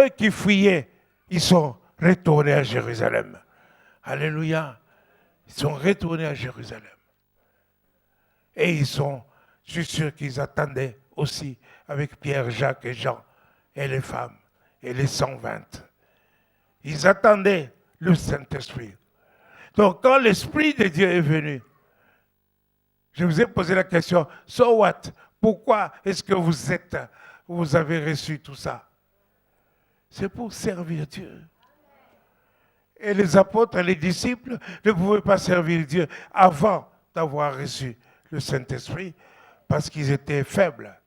ceux qui fuyaient, ils sont retournés à Jérusalem. Alléluia. Ils sont retournés à Jérusalem. Et je suis sûr qu'ils attendaient aussi avec Pierre, Jacques et Jean et les femmes et les 120. Ils attendaient le Saint-Esprit. Donc quand l'Esprit de Dieu est venu, je vous ai posé la question, so what? Pourquoi est-ce que vous avez reçu tout ça? C'est pour servir Dieu. Et les apôtres et les disciples ne pouvaient pas servir Dieu avant d'avoir reçu le Saint-Esprit parce qu'ils étaient faibles,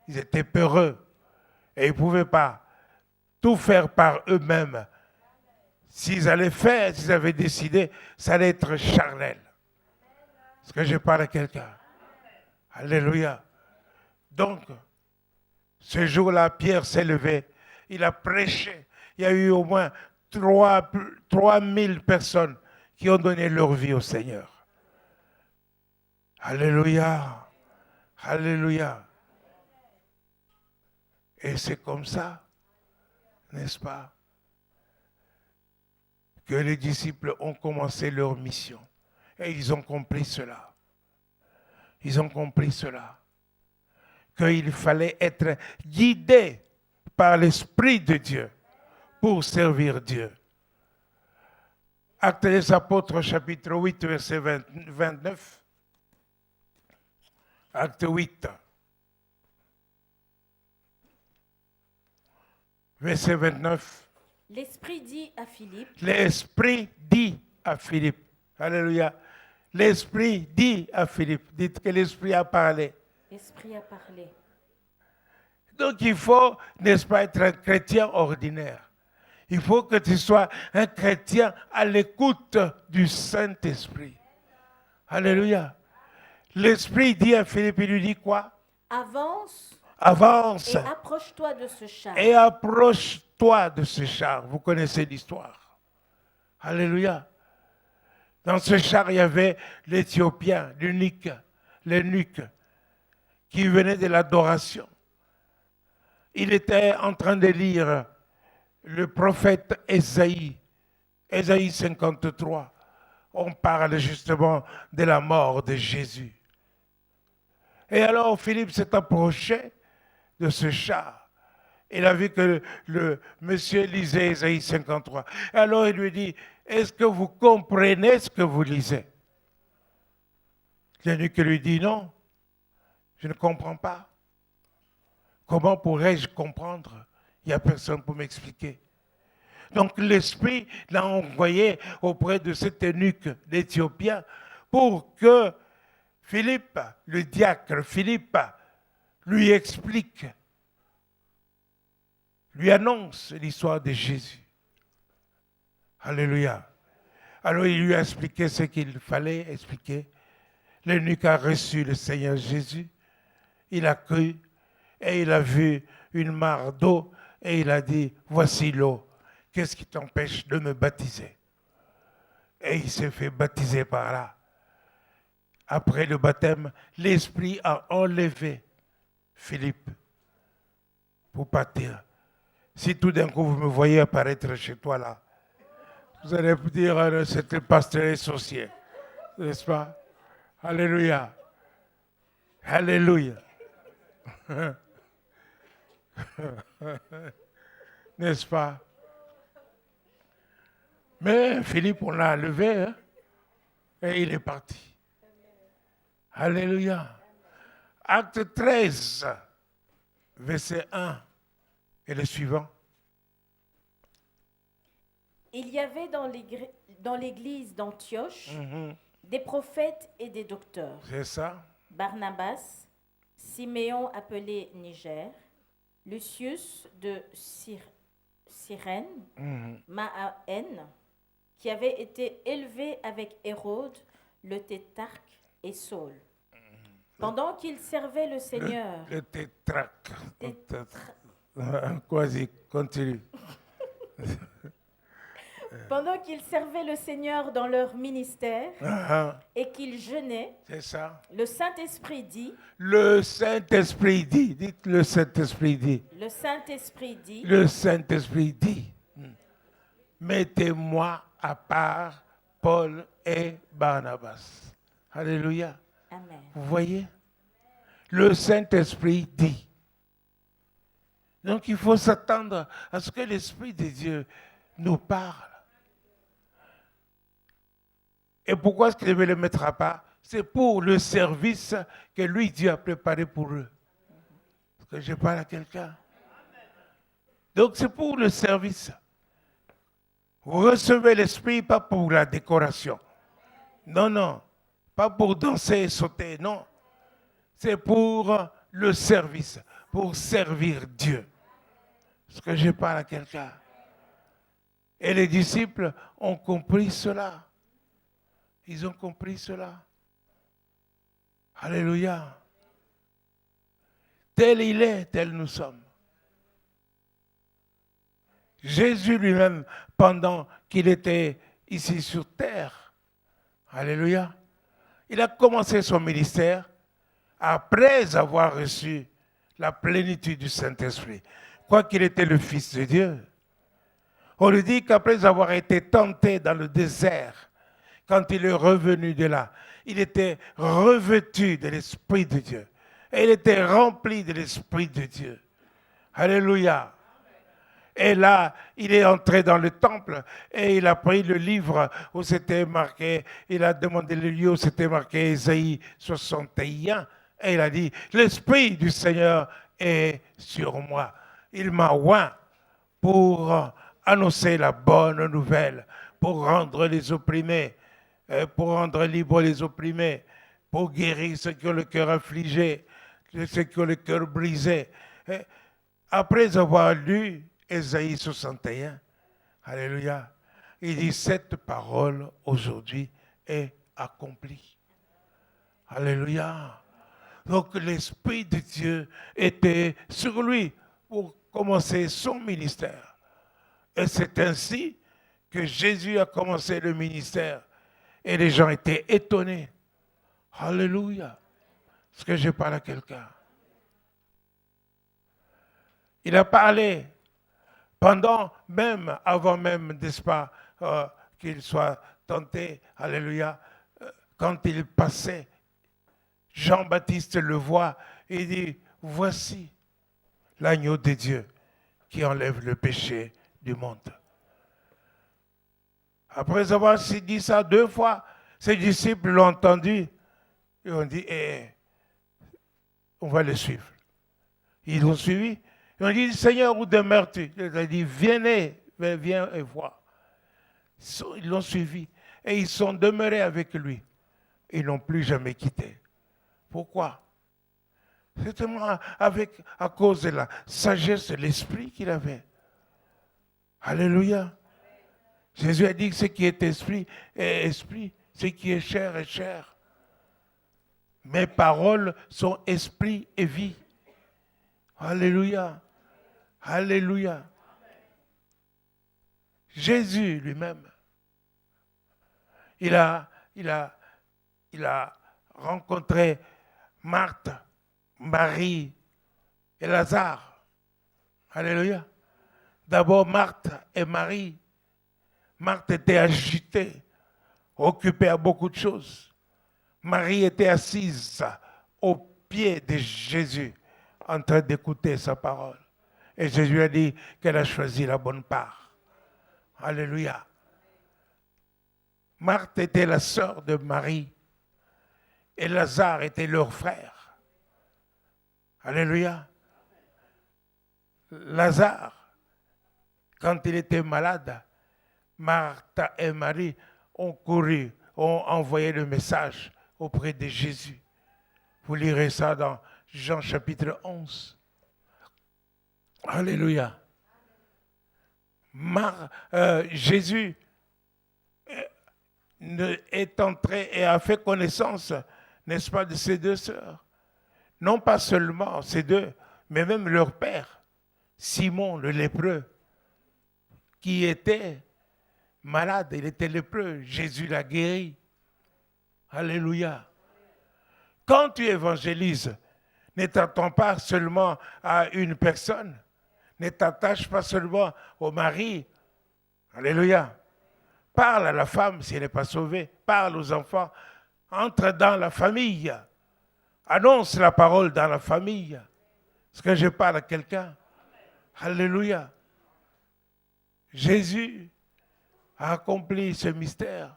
ils étaient peureux et ils ne pouvaient pas tout faire par eux-mêmes. S'ils allaient faire, s'ils avaient décidé, ça allait être charnel. Est-ce que je parle à quelqu'un? Alléluia. Donc, ce jour-là, Pierre s'est levé, il a prêché. Il y a eu au moins 3000 personnes qui ont donné leur vie au Seigneur. Alléluia. Alléluia. Et c'est comme ça, n'est-ce pas, que les disciples ont commencé leur mission. Et ils ont compris cela. Ils ont compris cela. Qu'il fallait être guidé par l'Esprit de Dieu pour servir Dieu. Actes des Apôtres, chapitre 8, verset 29. Acte 8. Verset 29. L'Esprit dit à Philippe. L'Esprit dit à Philippe. Alléluia. L'Esprit dit à Philippe. Dites que l'Esprit a parlé. L'Esprit a parlé. Donc il faut, n'est-ce pas, être un chrétien ordinaire. Il faut que tu sois un chrétien à l'écoute du Saint-Esprit. Alléluia. L'Esprit dit à Philippe, il lui dit quoi? Avance. Avance. Et approche-toi de ce char. Et approche-toi de ce char. Vous connaissez l'histoire. Alléluia. Dans ce char, il y avait l'Éthiopien, l'eunuque, qui venait de l'adoration. Il était en train de lire le prophète Ésaïe, Ésaïe 53. On parle justement de la mort de Jésus. Et alors Philippe s'est approché de ce char. Il a vu que le monsieur lisait Ésaïe 53. Et alors il lui dit, est-ce que vous comprenez ce que vous lisez? L'eunuque lui dit, non, je ne comprends pas. Comment pourrais-je comprendre? Il n'y a personne pour m'expliquer. Donc l'Esprit l'a envoyé auprès de cet eunuque d'Éthiopien pour que Philippe, le diacre Philippe, lui explique, lui annonce l'histoire de Jésus. Alléluia. Alors il lui a expliqué ce qu'il fallait expliquer. L'eunuque a reçu le Seigneur Jésus. Il a cru et il a vu une mare d'eau et il a dit, voici l'eau. Qu'est-ce qui t'empêche de me baptiser? Et il s'est fait baptiser par là. Après le baptême, l'Esprit a enlevé Philippe pour partir. Si tout d'un coup vous me voyez apparaître chez toi là, vous allez dire, c'est le pasteur associé, n'est-ce pas? Alléluia. Alléluia. N'est-ce pas? Mais Philippe, on l'a levé, hein, et il est parti. Alléluia. Acte 13, verset 1 et le suivant. Il y avait dans l'église d'Antioche des prophètes et des docteurs. C'est ça. Barnabas, Siméon appelé Niger, Lucius de Cyrène, Maën, qui avait été élevé avec Hérode, le tétrarque et Saul. Pendant qu'ils servaient le Seigneur. Le tétrarque. Quasi, continue. Pendant qu'ils servaient le Seigneur dans leur ministère Uh-huh. et qu'ils jeûnaient, C'est ça. le Saint-Esprit dit, Le Saint-Esprit dit, dites le Saint-Esprit dit, le Saint-Esprit dit, le Saint-Esprit dit, mettez-moi à part Paul et Barnabas. Alléluia. Amen. Vous voyez? Le Saint-Esprit dit. Donc il faut s'attendre à ce que l'Esprit de Dieu nous parle. Et pourquoi est-ce qu'il ne le mettra pas? C'est pour le service que lui, Dieu a préparé pour eux. Est-ce que je parle à quelqu'un? Donc c'est pour le service. Vous recevez l'Esprit pas pour la décoration. Non, non. Pas pour danser et sauter, non. C'est pour le service, pour servir Dieu. Est-ce que je parle à quelqu'un? Et les disciples ont compris cela. Ils ont compris cela. Alléluia. Tel il est, tel nous sommes. Jésus lui-même, pendant qu'il était ici sur terre, alléluia, il a commencé son ministère après avoir reçu la plénitude du Saint-Esprit. Quoiqu'il était le Fils de Dieu. On lui dit qu'après avoir été tenté dans le désert, quand il est revenu de là, il était revêtu de l'Esprit de Dieu. Et il était rempli de l'Esprit de Dieu. Alléluia. Et là, il est entré dans le temple et il a pris le livre où c'était marqué, il a demandé le lieu où c'était marqué Ésaïe 61 et il a dit, l'Esprit du Seigneur est sur moi. Il m'a oint pour annoncer la bonne nouvelle, pour rendre les opprimés, pour rendre libres les opprimés, pour guérir ceux qui ont le cœur affligé, ceux qui ont le cœur brisé. Après avoir lu Ésaïe 61, alléluia, il dit, cette parole aujourd'hui est accomplie. Alléluia. Donc l'Esprit de Dieu était sur lui pour commencer son ministère. Et c'est ainsi que Jésus a commencé le ministère. Et les gens étaient étonnés. Alléluia. Est-ce que je parle à quelqu'un? Il a parlé avant même, n'est-ce pas, qu'il soit tenté, alléluia, quand il passait, Jean-Baptiste le voit et dit, voici l'agneau de Dieu qui enlève le péché du monde. Après avoir dit ça 2 fois, ses disciples l'ont entendu et ont dit, on va le suivre. Ils l'ont suivi. Ils ont dit, Seigneur, où demeures-tu? Il a dit, viens et vois. Ils l'ont suivi et ils sont demeurés avec lui. Ils n'ont plus jamais quitté. Pourquoi? C'est seulement à cause de la sagesse de l'esprit qu'il avait. Alléluia. Jésus a dit que ce qui est esprit est esprit, ce qui est chair est chair. Mes paroles sont esprit et vie. Alléluia. Alléluia. Jésus lui-même, il a rencontré Marthe, Marie et Lazare. Alléluia. D'abord Marthe et Marie. Marthe était agitée, occupée à beaucoup de choses. Marie était assise au pied de Jésus, en train d'écouter sa parole. Et Jésus a dit qu'elle a choisi la bonne part. Alléluia. Marthe était la sœur de Marie et Lazare était leur frère. Alléluia. Lazare, quand il était malade, Marthe et Marie ont couru, ont envoyé le message auprès de Jésus. Vous lirez ça dans Jean chapitre 11. Alléluia. Jésus est entré et a fait connaissance, n'est-ce pas, de ses 2 sœurs. Non pas seulement ces 2, mais même leur père, Simon le lépreux, qui était malade, il était lépreux. Jésus l'a guéri. Alléluia. Quand tu évangélises, ne t'attends pas seulement à une personne. Ne t'attache pas seulement au mari. Alléluia. Parle à la femme si elle n'est pas sauvée. Parle aux enfants. Entre dans la famille. Annonce la parole dans la famille. Est-ce que je parle à quelqu'un? Alléluia. Jésus a accompli ce mystère.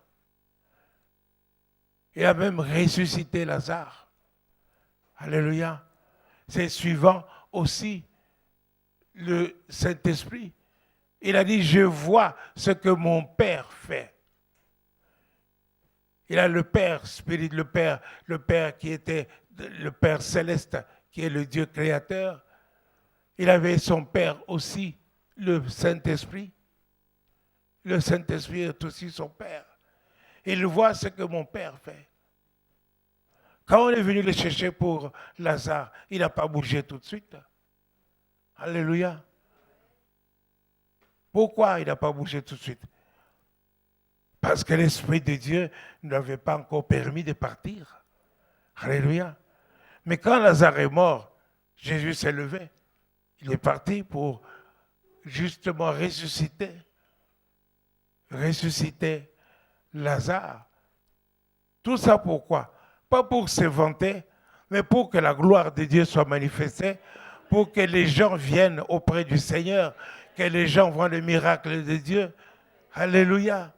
Il a même ressuscité Lazare. Alléluia. C'est suivant aussi le Saint-Esprit. Il a dit, je vois ce que mon Père fait. Il a le Père spirit, le Père qui était le Père céleste, qui est le Dieu créateur. Il avait son Père aussi, le Saint-Esprit. Le Saint-Esprit est aussi son Père. Il voit ce que mon Père fait. Quand on est venu le chercher pour Lazare, il n'a pas bougé tout de suite. Alléluia. Pourquoi il n'a pas bougé tout de suite? Parce que l'Esprit de Dieu ne l'avait pas encore permis de partir. Alléluia. Mais quand Lazare est mort, Jésus s'est levé. Il est parti pour justement ressusciter Lazare. Tout ça pourquoi? Pas pour se vanter, mais pour que la gloire de Dieu soit manifestée, pour que les gens viennent auprès du Seigneur, que les gens voient le miracle de Dieu. Alléluia.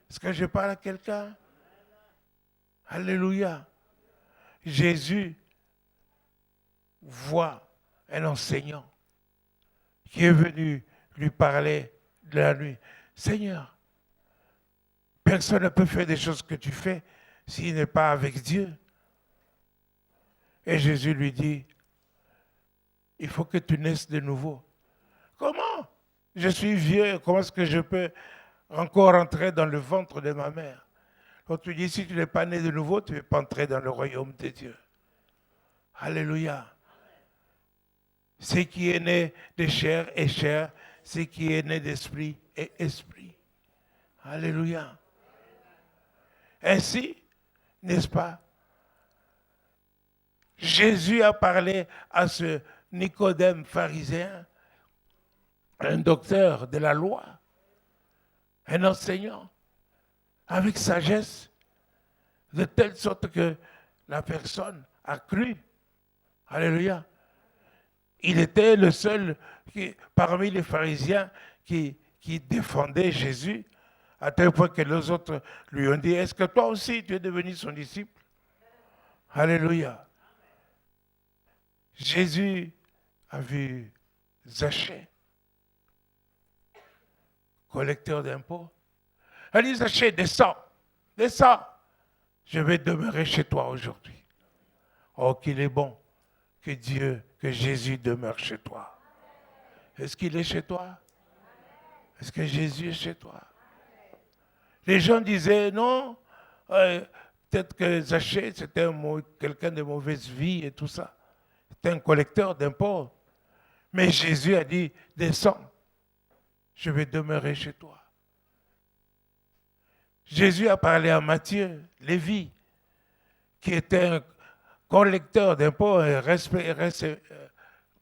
Est-ce que je parle à quelqu'un? Alléluia. Jésus voit un enseignant qui est venu lui parler de la nuit. Seigneur, personne ne peut faire des choses que tu fais s'il n'est pas avec Dieu. Et Jésus lui dit, il faut que tu naisses de nouveau. Comment? Je suis vieux, comment est-ce que je peux encore entrer dans le ventre de ma mère? Quand tu dis, si tu n'es pas né de nouveau, tu ne peux pas entrer dans le royaume de Dieu. Alléluia. Ce qui est né de chair est chair, ce qui est né d'esprit est esprit. Alléluia. Ainsi, n'est-ce pas? Jésus a parlé à ce Nicodème pharisien, un docteur de la loi, un enseignant, avec sagesse, de telle sorte que la personne a cru. Alléluia. Il était le seul parmi les pharisiens qui défendait Jésus, à tel point que les autres lui ont dit, est-ce que toi aussi tu es devenu son disciple? Alléluia. Jésus a vu Zachée, collecteur d'impôts. Elle dit, Zachée, descends, descends. Je vais demeurer chez toi aujourd'hui. Oh, qu'il est bon que Jésus demeure chez toi. Est-ce qu'il est chez toi? Est-ce que Jésus est chez toi? Les gens disaient, non, peut-être que Zachée, c'était quelqu'un de mauvaise vie et tout ça. C'était un collecteur d'impôts. Mais Jésus a dit, descends, je vais demeurer chez toi. Jésus a parlé à Matthieu, Lévi, qui était un collecteur d'impôts,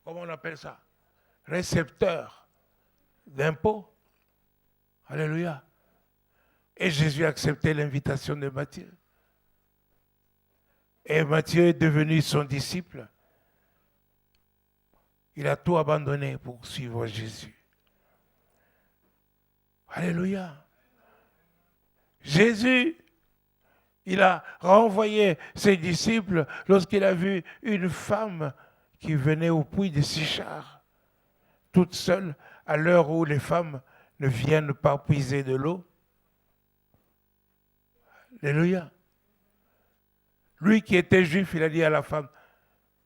comment on appelle ça? Récepteur d'impôts. Alléluia. Et Jésus a accepté l'invitation de Matthieu. Et Matthieu est devenu son disciple. Il a tout abandonné pour suivre Jésus. Alléluia. Jésus, il a renvoyé ses disciples lorsqu'il a vu une femme qui venait au puits de Sichar, toute seule, à l'heure où les femmes ne viennent pas puiser de l'eau. Alléluia. Lui qui était juif, il a dit à la femme,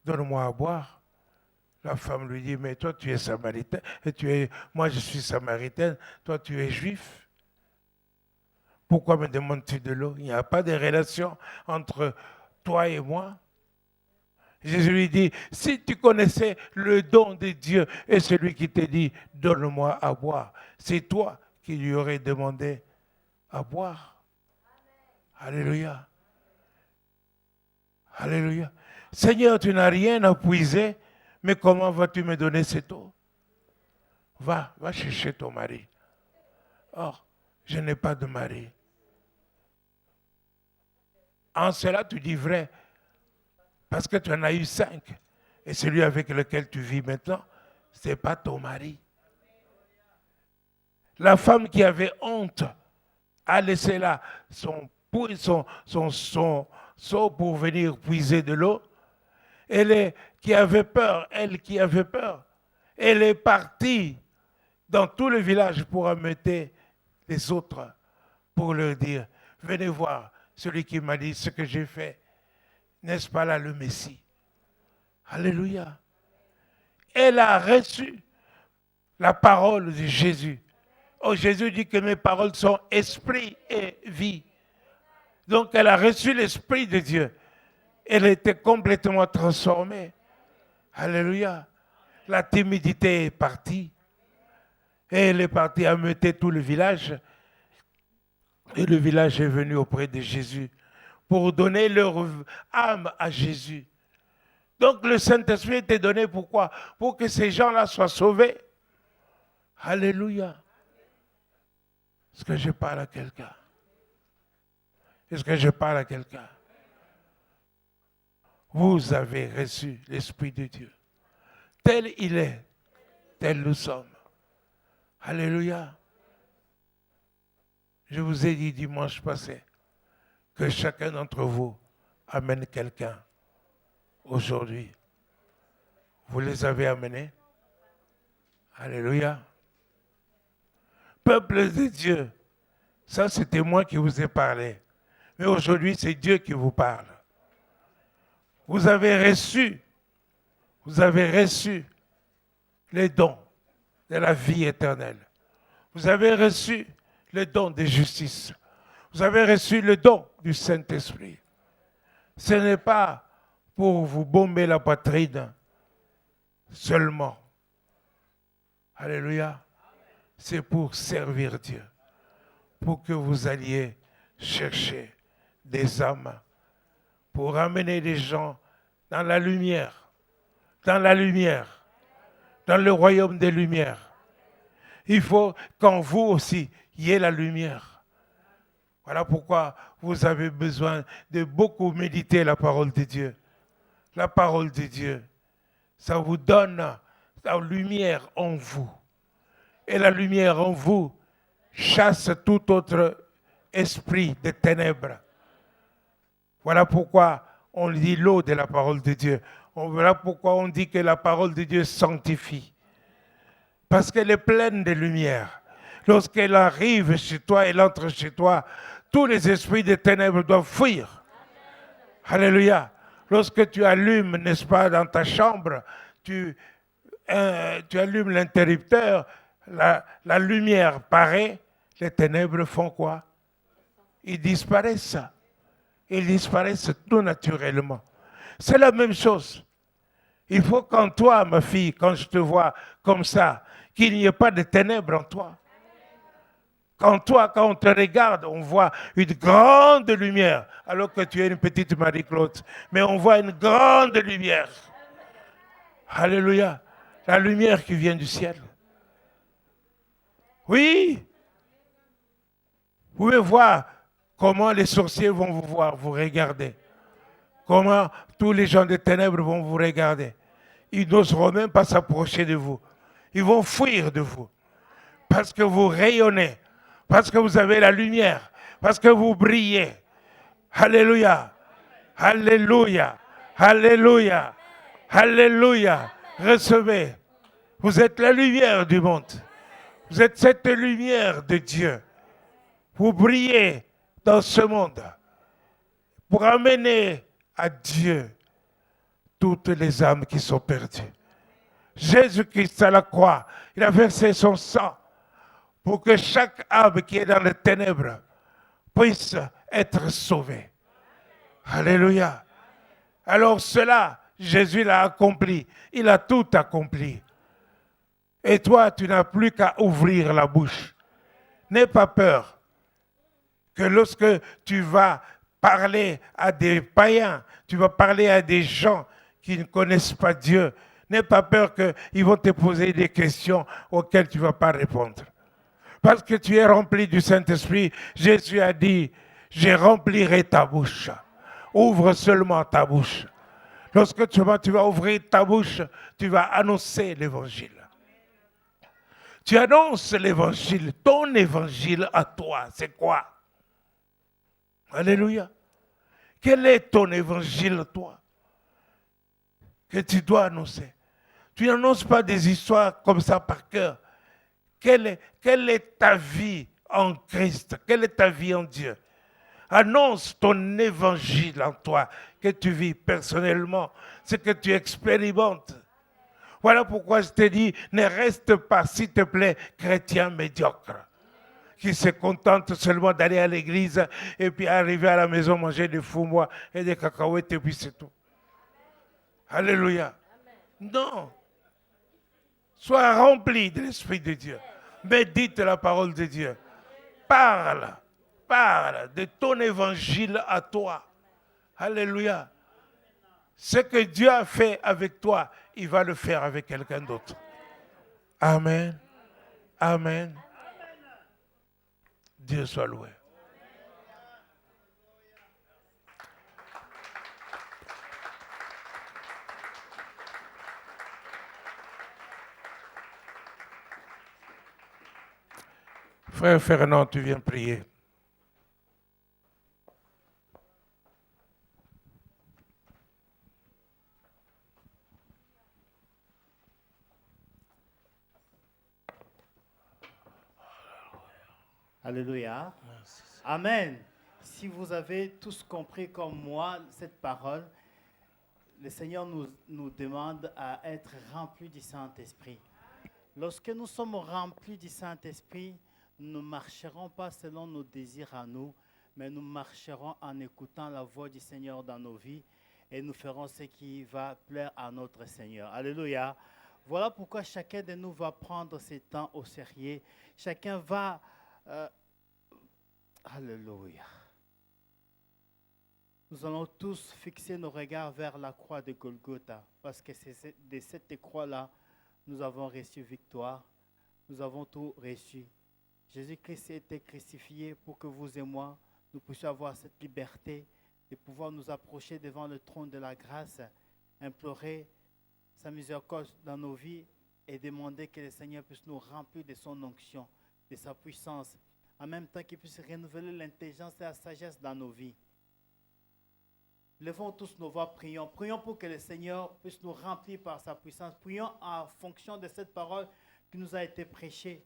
donne-moi à boire. La femme lui dit, mais toi tu es samaritain, moi je suis samaritaine, toi tu es juif. Pourquoi me demandes-tu de l'eau? Il n'y a pas de relation entre toi et moi. Jésus lui dit, si tu connaissais le don de Dieu et celui qui te dit, donne-moi à boire, c'est toi qui lui aurais demandé à boire. Alléluia. Alléluia. Seigneur, tu n'as rien à puiser, mais comment vas-tu me donner cette eau? Va chercher ton mari. Or, je n'ai pas de mari. En cela, tu dis vrai, parce que tu en as eu 5. Et celui avec lequel tu vis maintenant, ce n'est pas ton mari. La femme qui avait honte a laissé là son seau pour venir puiser de l'eau. Qui avait peur, elle est partie dans tout le village pour amener les autres, pour leur dire, venez voir celui qui m'a dit ce que j'ai fait. N'est-ce pas là le Messie? Alléluia. Elle a reçu la parole de Jésus. Oh, Jésus dit que mes paroles sont esprit et vie. Donc elle a reçu l'esprit de Dieu. Elle était complètement transformée. Alléluia. La timidité est partie. Et elle est partie ameuter tout le village. Et le village est venu auprès de Jésus pour donner leur âme à Jésus. Donc le Saint-Esprit était donné pourquoi? Pour que ces gens-là soient sauvés. Alléluia. Est-ce que je parle à quelqu'un? Est-ce que je parle à quelqu'un? Vous avez reçu l'Esprit de Dieu. Tel il est, tel nous sommes. Alléluia. Je vous ai dit dimanche passé que chacun d'entre vous amène quelqu'un aujourd'hui. Vous les avez amenés. Alléluia. Peuple de Dieu, ça c'était moi qui vous ai parlé. Mais aujourd'hui c'est Dieu qui vous parle. Vous avez reçu les dons de la vie éternelle. Vous avez reçu le don de justice. Vous avez reçu le don du Saint-Esprit. Ce n'est pas pour vous bomber la poitrine seulement. Alléluia. C'est pour servir Dieu. Pour que vous alliez chercher des âmes. Pour amener des gens dans la lumière. Dans la lumière. Dans le royaume des lumières. Il faut qu'en vous aussi, il y ait la lumière. Voilà pourquoi vous avez besoin de beaucoup méditer la parole de Dieu. La parole de Dieu, ça vous donne la lumière en vous. Et la lumière en vous chasse tout autre esprit de ténèbres. Voilà pourquoi on dit l'eau de la parole de Dieu. Voilà pourquoi on dit que la parole de Dieu sanctifie. Parce qu'elle est pleine de lumière. Lorsqu'elle arrive chez toi, elle entre chez toi, tous les esprits des ténèbres doivent fuir. Alléluia. Lorsque tu allumes, n'est-ce pas, dans ta chambre, tu allumes l'interrupteur, la lumière paraît, les ténèbres font quoi? Ils disparaissent. Ils disparaissent tout naturellement. C'est la même chose. Il faut qu'en toi, ma fille, quand je te vois comme ça, qu'il n'y ait pas de ténèbres en toi. Quand on te regarde, on voit une grande lumière, alors que tu es une petite Marie-Claude. Mais on voit une grande lumière. Alléluia. La lumière qui vient du ciel. Oui. Vous pouvez voir comment les sorciers vont vous voir, vous regarder. Comment tous les gens des ténèbres vont vous regarder. Ils n'oseront même pas s'approcher de vous. Ils vont fuir de vous. Parce que vous rayonnez. Parce que vous avez la lumière. Parce que vous brillez. Alléluia. Alléluia. Alléluia. Alléluia. Recevez. Vous êtes la lumière du monde. Vous êtes cette lumière de Dieu. Vous brillez dans ce monde pour amener à Dieu toutes les âmes qui sont perdues. Jésus-Christ à la croix, il a versé son sang pour que chaque âme qui est dans les ténèbres puisse être sauvée. Alléluia. Alors cela, Jésus l'a accompli. Il a tout accompli. Et toi, tu n'as plus qu'à ouvrir la bouche. N'aie pas peur. que lorsque tu vas parler à des païens, tu vas parler à des gens qui ne connaissent pas Dieu, n'aie pas peur qu'ils vont te poser des questions auxquelles tu ne vas pas répondre. Parce que tu es rempli du Saint-Esprit, Jésus a dit, je remplirai ta bouche. Ouvre seulement ta bouche. Lorsque tu vas ouvrir ta bouche, tu vas annoncer l'évangile. Tu annonces l'évangile. Ton évangile à toi, c'est quoi? Alléluia. Quel est ton évangile, toi, que tu dois annoncer? Tu n'annonces pas des histoires comme ça par cœur. Quelle est ta vie en Christ? Quelle est ta vie en Dieu? Annonce ton évangile en toi, que tu vis personnellement, ce que tu expérimentes. Voilà pourquoi je te dis, ne reste pas, s'il te plaît, chrétien médiocre, qui se contente seulement d'aller à l'église et puis arriver à la maison manger des fous-mois et des cacahuètes et puis c'est tout. Alléluia. Non. Sois rempli de l'Esprit de Dieu. Médite la parole de Dieu. Parle de ton évangile à toi. Alléluia. Ce que Dieu a fait avec toi, il va le faire avec quelqu'un d'autre. Amen. Amen. Dieu soit loué. Frère Fernand, tu viens prier. Alléluia. Amen. Si vous avez tous compris comme moi cette parole, le Seigneur nous demande à être remplis du Saint-Esprit. Lorsque nous sommes remplis du Saint-Esprit, nous ne marcherons pas selon nos désirs à nous, mais nous marcherons en écoutant la voix du Seigneur dans nos vies et nous ferons ce qui va plaire à notre Seigneur. Alléluia. Voilà pourquoi chacun de nous va prendre ses temps au sérieux. Chacun va... Alléluia. Nous allons tous fixer nos regards vers la croix de Golgotha, parce que c'est de cette croix-là, nous avons reçu victoire, nous avons tout reçu. Jésus-Christ a été crucifié pour que vous et moi, nous puissions avoir cette liberté de pouvoir nous approcher devant le trône de la grâce, implorer sa miséricorde dans nos vies et demander que le Seigneur puisse nous remplir de son onction, de sa puissance, en même temps qu'il puisse renouveler l'intelligence et la sagesse dans nos vies. Levons tous nos voix, prions. Prions pour que le Seigneur puisse nous remplir par sa puissance. Prions en fonction de cette parole qui nous a été prêchée.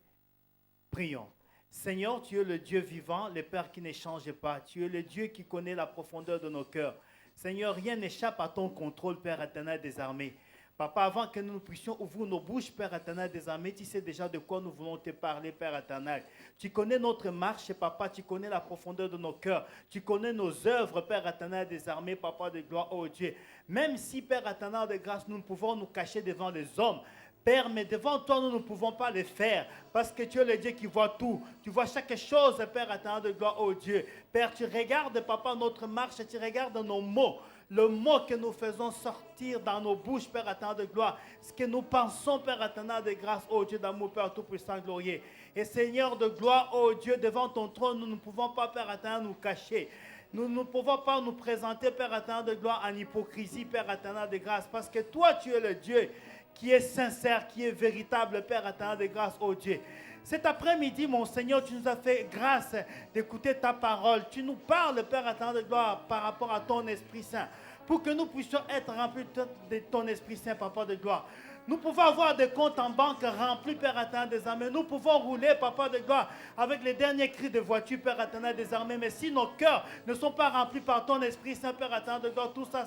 Prions. Seigneur, tu es le Dieu vivant, le Père qui ne change pas. Tu es le Dieu qui connaît la profondeur de nos cœurs. Seigneur, rien n'échappe à ton contrôle, Père éternel des armées. Papa, avant que nous puissions ouvrir nos bouches, Père éternel des armées, tu sais déjà de quoi nous voulons te parler, Père éternel. Tu connais notre marche, Papa, tu connais la profondeur de nos cœurs. Tu connais nos œuvres, Père éternel des armées, Papa de gloire, oh Dieu. Même si, Père éternel de grâce, nous ne pouvons nous cacher devant les hommes, Père, mais devant toi, nous ne pouvons pas le faire parce que tu es le Dieu qui voit tout. Tu vois chaque chose, Père éternel de gloire, oh Dieu. Père, tu regardes, Papa, notre marche, tu regardes nos mots. Le mot que nous faisons sortir dans nos bouches, Père éternel de gloire, ce que nous pensons, Père éternel de grâce, oh Dieu d'amour, Père tout-puissant, glorieux. Et Seigneur de gloire, oh Dieu, devant ton trône, nous ne pouvons pas, Père éternel, nous cacher. Nous ne pouvons pas nous présenter, Père éternel de gloire, en hypocrisie, Père éternel de grâce, parce que toi, tu es le Dieu qui est sincère, qui est véritable, Père éternel de grâce, oh Dieu. Cet après-midi, mon Seigneur, tu nous as fait grâce d'écouter ta parole. Tu nous parles, Père éternel de gloire, par rapport à ton Esprit Saint, pour que nous puissions être remplis de ton Esprit Saint, Papa de gloire. Nous pouvons avoir des comptes en banque remplis, Père éternel des armées. Nous pouvons rouler, Papa de gloire, avec les derniers cris de voiture, Père éternel des armées. Mais si nos cœurs ne sont pas remplis par ton Esprit Saint, Père éternel de gloire, tout ça,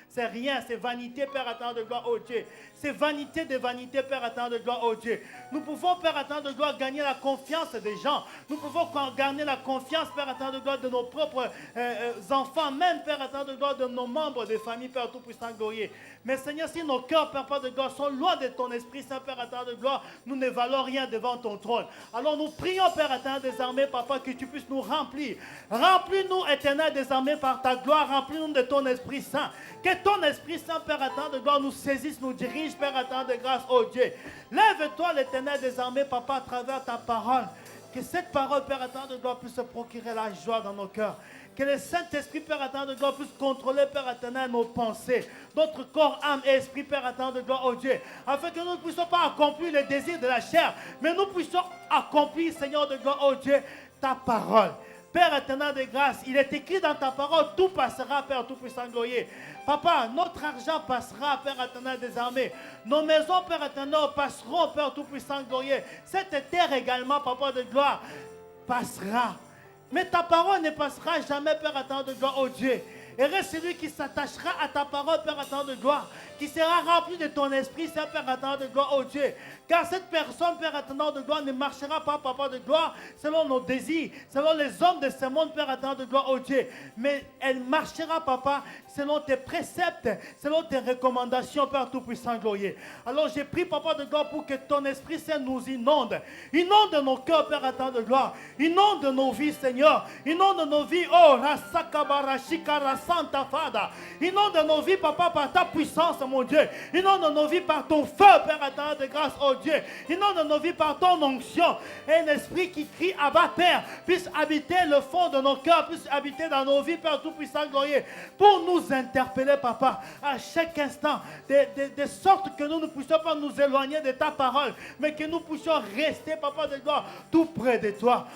c'est rien. C'est vanité, Père éternel de gloire, oh Dieu. C'est vanité de vanité, Père éternel de gloire, oh Dieu. Nous pouvons, Père éternel de gloire, gagner la confiance des gens. Nous pouvons gagner la confiance, Père éternel de gloire, de nos propres enfants, même, Père éternel de gloire, de nos membres de famille, Père tout-puissant, glorieux. Mais Seigneur, si nos cœurs, Père de gloire, sont loin de ton Esprit Saint, Père éternel de gloire, nous ne valons rien devant ton trône. Alors nous prions, Père éternel des armées, Papa, que tu puisses nous remplir. Remplis-nous, éternel des armées, par ta gloire. Remplis-nous de ton Esprit Saint. Que ton Esprit Saint, Père éternel de gloire, nous saisisse, nous dirige, Père éternel de grâce, oh Dieu. Lève-toi, l'éternel des armées, Papa, à travers ta parole. Que cette parole, Père éternel de gloire, puisse procurer la joie dans nos cœurs. Que le Saint-Esprit, Père éternel de gloire, puisse contrôler, Père éternel, nos pensées, notre corps, âme et esprit, Père éternel de gloire, oh Dieu. Afin que nous ne puissions pas accomplir les désirs de la chair, mais nous puissions accomplir, Seigneur de gloire, oh Dieu, ta parole. Père éternel de grâce, il est écrit dans ta parole, tout passera, Père tout-puissant glorieux. Papa, notre argent passera, Père éternel des armées. Nos maisons, Père éternel, passeront, Père tout-puissant glorieux. Cette terre également, Papa de gloire, passera. Mais ta parole ne passera jamais, Père éternel de gloire, oh Dieu. Et reste celui qui s'attachera à ta parole, Père éternel de gloire, qui sera rempli de ton esprit, Saint Père éternel de gloire, oh Dieu. Car cette personne, Père éternel de gloire, ne marchera pas, Papa de gloire, selon nos désirs, selon les hommes de ce monde, Père éternel de gloire, oh Dieu. Mais elle marchera, Papa, selon tes préceptes, selon tes recommandations, Père tout-puissant glorieux. Alors j'ai pris, Papa de gloire, pour que ton Esprit Saint nous inonde. Inonde nos cœurs, Père éternel de gloire. Inonde nos vies, Seigneur. Inonde nos vies, oh, Rasakabara Shikara Santa Fada. Inonde nos vies, Papa, par ta puissance, mon Dieu. Inonde nos vies par ton feu, Père éternel de grâce, oh Dieu. Inonde nos vies par ton onction. Et un esprit qui crie Abba, Père, puisse habiter le fond de nos cœurs, puisse habiter dans nos vies, Père tout-puissant glorieux, pour nous interpeller, Papa, à chaque instant, de sorte que nous ne puissions pas nous éloigner de ta parole, mais que nous puissions rester, Papa de gloire, tout près de toi,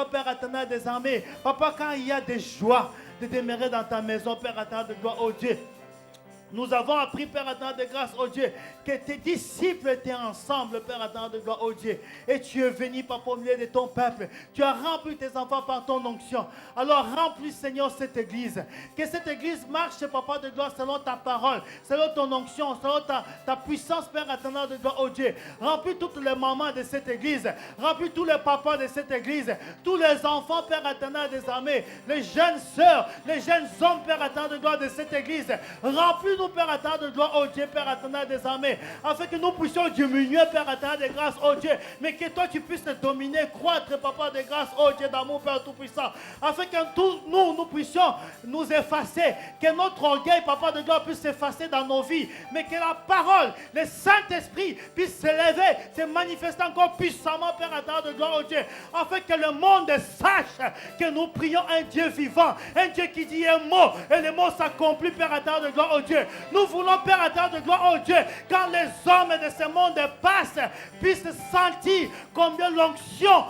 Père éternel des armées. Papa, quand il y a des joies de demeurer dans ta maison, Père éternel de gloire, oh Dieu. Nous avons appris, Père éternel de grâce, oh Dieu, que tes disciples étaient ensemble, Père éternel de gloire, oh Dieu. Et tu es venu, Papa, au milieu de ton peuple. Tu as rempli tes enfants par ton onction. Alors remplis, Seigneur, cette église. Que cette église marche, Papa de gloire, selon ta parole, selon ton onction, selon ta puissance, Père éternel de gloire, oh Dieu. Remplis toutes les mamans de cette église. Remplis tous les papas de cette église. Tous les enfants, Père éternel des armées. Les jeunes sœurs, les jeunes hommes, Père éternel de gloire, de cette église. Remplis-nous, Père éternel de gloire, oh Dieu, Père éternel des armées, afin que nous puissions diminuer, Père éternel de grâce, oh Dieu, mais que toi tu puisses dominer, croître, Papa de grâce, oh Dieu d'amour, Père tout-puissant, afin que tous nous puissions nous effacer, que notre orgueil, Papa de gloire, puisse s'effacer dans nos vies, mais que la parole, le Saint-Esprit puisse s'élever, se manifester encore puissamment, Père éternel de gloire, oh Dieu, afin que le monde sache que nous prions un Dieu vivant, un Dieu qui dit un mot, et le mot s'accomplit, Père éternel de gloire, oh Dieu. Nous voulons, Père éternel de gloire, oh Dieu, quand les hommes de ce monde passent, puissent sentir combien l'onction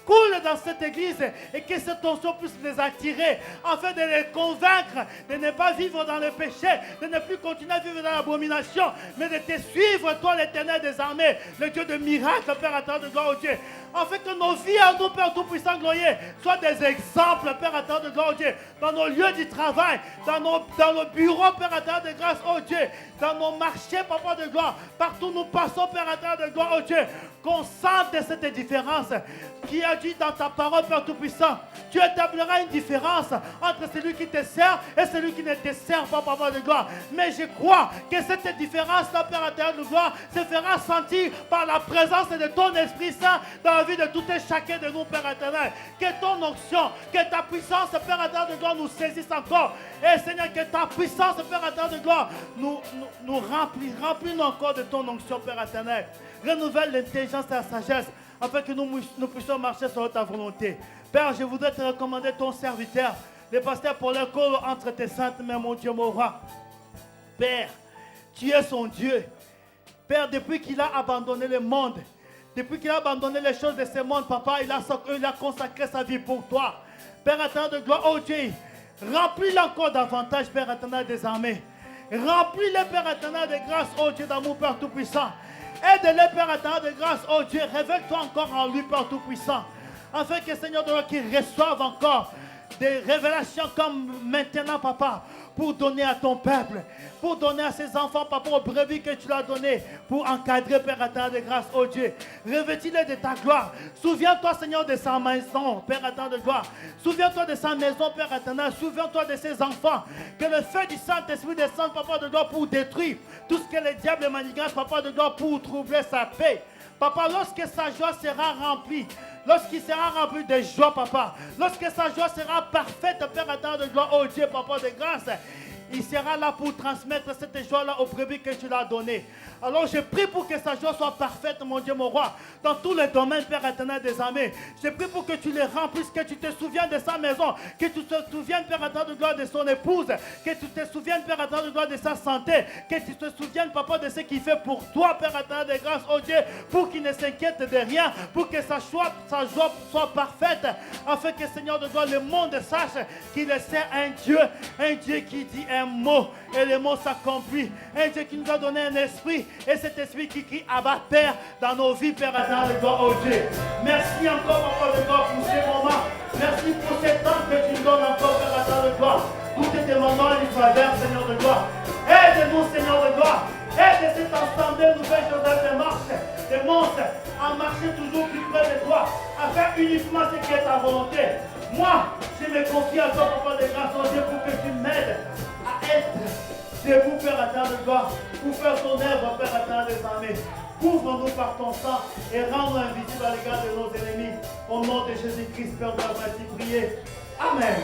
coule dans cette église et que cette onction puisse les attirer afin de les convaincre de ne pas vivre dans le péché, de ne plus continuer à vivre dans l'abomination, mais de te suivre, toi l'Éternel des armées, le Dieu de miracles, Père éternel de gloire, oh Dieu, afin que nos vies à nous, Père tout-puissant glorieux, soient des exemples, Père éternel de gloire, oh Dieu, dans nos lieux du travail, dans nos bureaux, Père éternel de grâce, oh Dieu, dans nos marchés, Papa de gloire, partout nous passons, Père éternel de gloire, oh Dieu, qu'on sente cette différence qui a dit dans ta parole, Père tout-puissant, tu établiras une différence entre celui qui te sert et celui qui ne te sert pas, Papa de gloire. Mais je crois que cette différence-là, Père éternel de gloire, se fera sentir par la présence de ton Esprit Saint dans la vie de tout et chacun de nous, Père éternel. Que ton onction, que ta puissance, Père éternel de gloire, nous saisisse encore. Et Seigneur, que ta puissance, Père éternel de gloire, nous remplis encore de ton onction, Père éternel. Renouvelle l'intelligence et la sagesse afin que nous puissions marcher sur ta volonté. Père, je voudrais te recommander ton serviteur, le pasteur Paulin Kolo, entre tes saintes mains, mon Dieu, mon roi. Père, tu es son Dieu. Père, depuis qu'il a abandonné le monde, depuis qu'il a abandonné les choses de ce monde, Papa, il a consacré sa vie pour toi. Père éternel de gloire, oh Dieu, remplis-le encore davantage, Père éternel des armées. Remplis-le, Père éternel de grâce, oh Dieu d'amour, Père tout-puissant. Aide-le, Père éternel de grâce, oh Dieu, révèle-toi encore en lui, Père tout-puissant, afin que, Seigneur de gloire, qu'il reçoive encore des révélations comme maintenant, Papa, pour donner à ton peuple, pour donner à ses enfants, papa, aux brebis que tu l'as donné, pour encadrer, Père éternel de grâce, oh Dieu. Revêtis-les de ta gloire. Souviens-toi, Seigneur, de sa maison, Père éternel de gloire. Souviens-toi de sa maison, Père éternel. Souviens-toi de ses enfants. Que le feu du Saint-Esprit descende, papa de gloire, pour détruire tout ce que le diable manigance, papa de gloire, pour troubler sa paix. Papa, lorsque sa joie sera remplie, lorsqu'il sera rempli de joie, papa, lorsque sa joie sera parfaite, Père éternel de gloire, oh Dieu, papa de grâce, il sera là pour transmettre cette joie-là aux brebis que tu l'as donné. Alors je prie pour que sa joie soit parfaite, mon Dieu, mon roi, dans tous les domaines, Père éternel des armées. Je prie pour que tu les remplisses, que tu te souviennes de sa maison, que tu te souviennes, Père éternel de gloire, de son épouse, que tu te souviennes, Père éternel de gloire, de sa santé, que tu te souviennes, papa, de ce qu'il fait pour toi, Père éternel de grâce, oh Dieu, pour qu'il ne s'inquiète de rien, pour que sa joie soit parfaite, afin que, Seigneur de gloire, le monde sache qu'il est un Dieu qui dit un mot, et le mot s'accomplit, un Dieu qui nous a donné un esprit, et cet esprit qui crie Abba Père dans nos vies, Père éternel de gloire, oh Dieu. Merci encore, papa de gloire, pour ces moments. Merci pour ces temps que tu nous donnes encore, Père éternel de gloire. Nous te demandons une faveur, Seigneur de gloire. Aide-nous, Seigneur de gloire. Aide cette assemblée nouvelle Joseph de monstres à marcher toujours plus près de toi, à faire uniquement ce qui est ta volonté. Moi, je me confie à toi, papa de grâce, oh Dieu, pour que tu m'aides à être debout, Père éternel de gloire, pour faire ton œuvre, Père éternel des armées. Couvre-nous par ton sang et rends-nous invisibles à l'égard de nos ennemis. Au nom de Jésus-Christ, Père, nous avons ainsi prié. Amen.